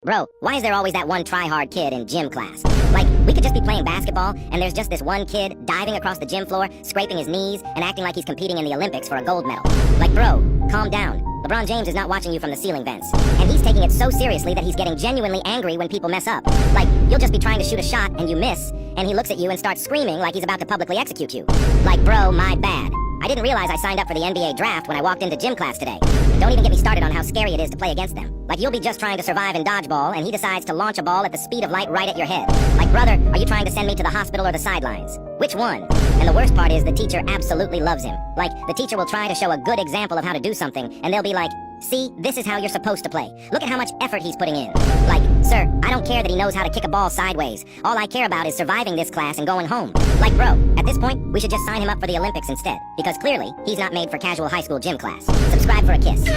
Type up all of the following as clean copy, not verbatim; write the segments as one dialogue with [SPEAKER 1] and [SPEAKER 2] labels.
[SPEAKER 1] Bro, why is there always that one try-hard kid in gym class? Like, we could just be playing basketball, and there's just this one kid diving across the gym floor, scraping his knees, and acting like he's competing in the Olympics for a gold medal. Like, bro, calm down. LeBron James is not watching you from the ceiling vents. And he's taking it so seriously that he's getting genuinely angry when people mess up. Like, you'll just be trying to shoot a shot, and you miss, and he looks at you and starts screaming like he's about to publicly execute you. Like, bro, my bad. I didn't realize I signed up for the NBA draft when I walked into gym class today. Don't even get me started on how scary it is to play against them. Like, you'll be just trying to survive in dodgeball, and he decides to launch a ball at the speed of light right at your head. Like, brother, are you trying to send me to the hospital or the sidelines? Which one? And the worst part is the teacher absolutely loves him. Like, the teacher will try to show a good example of how to do something, and they'll be like, see, this is how you're supposed to play. Look at how much effort he's putting in. Like, sir, I don't care that he knows how to kick a ball sideways. All I care about is surviving this class and going home. Like, bro, at this point, we should just sign him up for the Olympics instead. Because clearly, he's not made for casual high school gym class. Subscribe for a kiss.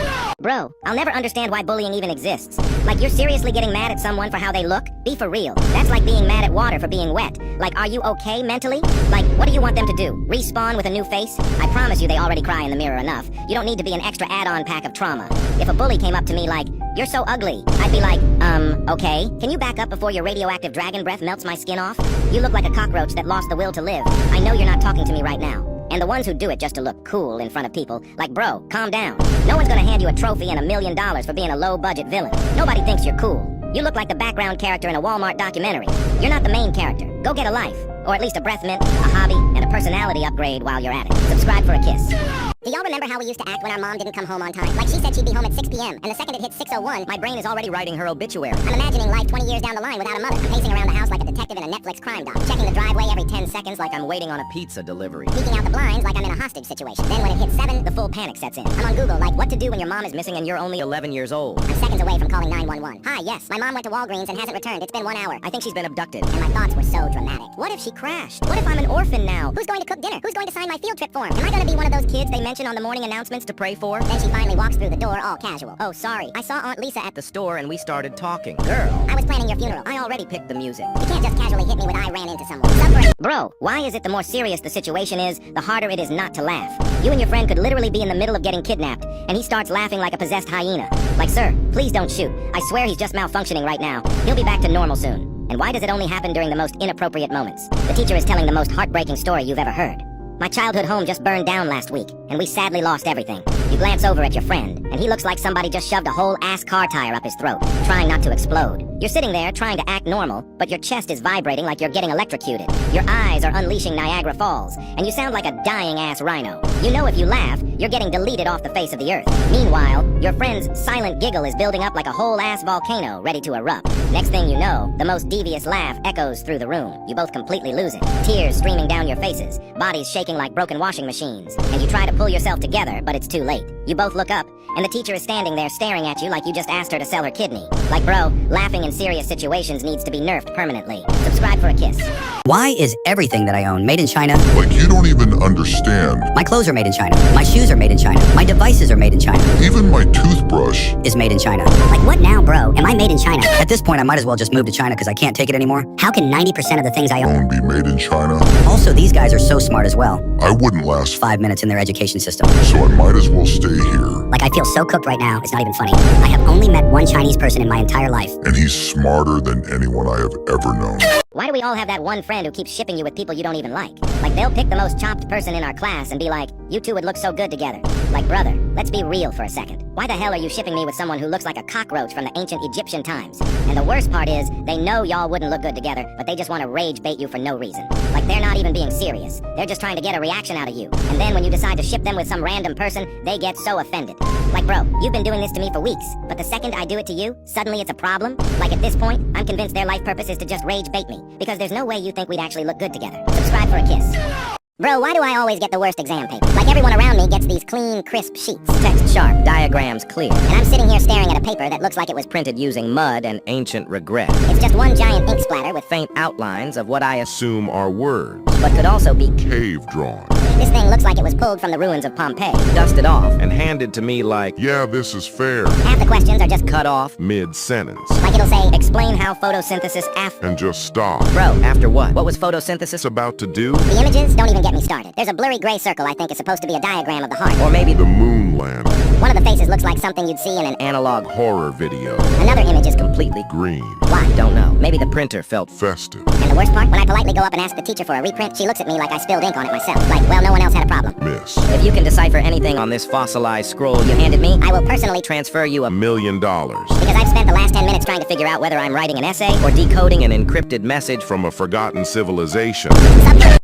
[SPEAKER 1] Bro, I'll never understand why bullying even exists. Like, you're seriously getting mad at someone for how they look? Be for real. That's like being mad at water for being wet. Like, are you okay mentally? Like, what do you want them to do? Respawn with a new face? I promise you they already cry in the mirror enough. You don't need to be an extra add-on pack of trauma. If a bully came up to me like, you're so ugly, I'd be like, okay. Can you back up before your radioactive dragon breath melts my skin off? You look like a cockroach that lost the will to live. I know you're not talking to me right now. And the ones who do it just to look cool in front of people, like, bro, calm down. No one's gonna hand you a trophy and $1 million for being a low-budget villain. Nobody thinks you're cool. You look like the background character in a Walmart documentary. You're not the main character. Go get a life. Or at least a breath mint, a hobby, and a personality upgrade while you're at it. Subscribe for a kiss.
[SPEAKER 2] Do y'all remember how we used to act when our mom didn't come home on time? Like, she said she'd be home at 6 p.m., and the second it hit 6:01,
[SPEAKER 1] My brain is already writing her obituary.
[SPEAKER 2] I'm imagining life 20 years down the line without a mother. I'm pacing around the house like a detective in a Netflix crime doc, checking the driveway every 10 seconds like
[SPEAKER 1] I'm waiting on a pizza delivery.
[SPEAKER 2] peeking out the blinds like I'm in a hostage situation. Then when it hits 7,
[SPEAKER 1] The full panic sets in.
[SPEAKER 2] I'm on Google like,
[SPEAKER 1] What to do when your mom is missing and you're only 11 years old.
[SPEAKER 2] I'm seconds away from calling 911. Hi, yes, my mom went to Walgreens and hasn't returned. It's been 1 hour.
[SPEAKER 1] I think she's been abducted.
[SPEAKER 2] And my thoughts were so dramatic.
[SPEAKER 1] What if she crashed? What if I'm an orphan now?
[SPEAKER 2] Who's going to cook dinner? Who's going to sign my field trip form? Am I gonna be one
[SPEAKER 1] One
[SPEAKER 2] of
[SPEAKER 1] of
[SPEAKER 2] those
[SPEAKER 1] those kids they mention on the morning announcements to pray for?
[SPEAKER 2] Then she finally walks through the door all casual.
[SPEAKER 1] Oh, sorry.
[SPEAKER 2] I saw Aunt Lisa at
[SPEAKER 1] The store and we started talking. Girl,
[SPEAKER 2] I was planning your funeral.
[SPEAKER 1] I already picked the music.
[SPEAKER 2] You can't just casually hit me with I ran into someone. Suffering.
[SPEAKER 1] Bro, why is it the more serious the situation is, the harder it is not to laugh? You and your friend could literally be in the middle of getting kidnapped, and he starts laughing like a possessed hyena. Like, sir, please don't shoot. I swear he's just malfunctioning right now. He'll be back to normal soon. And why does it only happen during the most inappropriate moments? The teacher is telling the most heartbreaking story you've ever heard. My childhood home just burned down last week, and we sadly lost everything. You glance over at your friend, and he looks like somebody just shoved a whole ass car tire up his throat, trying not to explode. You're sitting there trying to act normal, but your chest is vibrating like you're getting electrocuted. Your eyes are unleashing Niagara Falls, and you sound like a dying-ass rhino. You know if you laugh, you're getting deleted off the face of the earth. Meanwhile, your friend's silent giggle is building up like a whole-ass volcano ready to erupt. Next thing you know, the most devious laugh echoes through the room. You both completely lose it. Tears streaming down your faces, bodies shaking like broken washing machines. And you try to pull yourself together, but it's too late. You both look up, and the teacher is standing there staring at you like you just asked her to sell her kidney. Like, bro, laughing in serious situations needs to be nerfed permanently. Subscribe for a kiss.
[SPEAKER 3] Why is everything that I own made in China?
[SPEAKER 4] Like, you don't even understand.
[SPEAKER 3] My clothes are made in China. My shoes are made in China. My devices are made in China.
[SPEAKER 4] Even my toothbrush.
[SPEAKER 3] Is made in China.
[SPEAKER 2] Like, what now, bro? Am I made in China?
[SPEAKER 3] At this point, I might as well just move to China because I can't take it anymore.
[SPEAKER 2] How can 90% of the things I own?
[SPEAKER 4] Won't be made in China.
[SPEAKER 3] Also, these guys are so smart as well.
[SPEAKER 4] I wouldn't last
[SPEAKER 3] 5 minutes in their education system.
[SPEAKER 4] so I might as well stay here.
[SPEAKER 2] Like, I feel so cooked right now, it's not even funny. I have only met one Chinese person in my entire life.
[SPEAKER 4] And he's smarter than anyone I have ever known.
[SPEAKER 1] Why do we all have that one friend who keeps shipping you with people you don't even like? Like, they'll pick the most chopped person in our class and be like, you two would look so good together. Like, brother, let's be real for a second. Why the hell are you shipping me with someone who looks like a cockroach from the ancient Egyptian times? And the worst part is, they know y'all wouldn't look good together, but they just want to rage bait you for no reason. Like, they're not even being serious. They're just trying to get a reaction out of you. And then when you decide to ship them with some random person, they get so offended. Like, bro, you've been doing this to me for weeks, but the second I do it to you, suddenly it's a problem? Like, at this point, I'm convinced their life purpose is to just rage bait me, because there's no way you think we'd actually look good together. Subscribe for a kiss.
[SPEAKER 2] Bro, why do I always get the worst exam paper? Like, everyone around me gets these clean, crisp sheets.
[SPEAKER 1] Text sharp, diagrams clear.
[SPEAKER 2] And I'm sitting here staring at a paper that looks like it was
[SPEAKER 1] Printed using mud and ancient regret.
[SPEAKER 2] It's just one giant ink splatter with
[SPEAKER 1] Faint outlines of what I assume
[SPEAKER 4] Assume our words.
[SPEAKER 1] but could also be
[SPEAKER 4] Cave drawn.
[SPEAKER 1] This thing looks like it was pulled from the ruins of Pompeii.
[SPEAKER 5] Dusted off and handed to me like
[SPEAKER 4] Yeah, this is fair.
[SPEAKER 1] Half the questions are just
[SPEAKER 5] cut off.
[SPEAKER 4] Mid-sentence.
[SPEAKER 1] like it'll say, explain how photosynthesis
[SPEAKER 4] And just stop.
[SPEAKER 5] Bro, after what? What was photosynthesis?
[SPEAKER 4] It's about to do
[SPEAKER 1] The images don't even get me started. There's a blurry gray circle I think is supposed to be a diagram of the heart.
[SPEAKER 5] Or maybe
[SPEAKER 4] the moon landing.
[SPEAKER 1] One of the faces looks like something you'd see in an
[SPEAKER 5] analog.
[SPEAKER 4] Horror video.
[SPEAKER 1] Another image is
[SPEAKER 5] Completely.
[SPEAKER 4] Green.
[SPEAKER 1] why?
[SPEAKER 5] Don't know. Maybe the printer felt
[SPEAKER 4] Festive.
[SPEAKER 1] And the worst part, when I politely go up and ask the teacher for a reprint, she looks at me like I spilled ink on it myself. Like, well, no one else had a problem.
[SPEAKER 4] Miss.
[SPEAKER 5] If you can decipher anything on this fossilized scroll you handed me,
[SPEAKER 1] I will personally
[SPEAKER 5] transfer you
[SPEAKER 4] $1 million.
[SPEAKER 1] because I've spent the last 10 minutes trying to figure out whether I'm writing an essay
[SPEAKER 5] or decoding an encrypted message
[SPEAKER 4] From a forgotten civilization.
[SPEAKER 1] Subject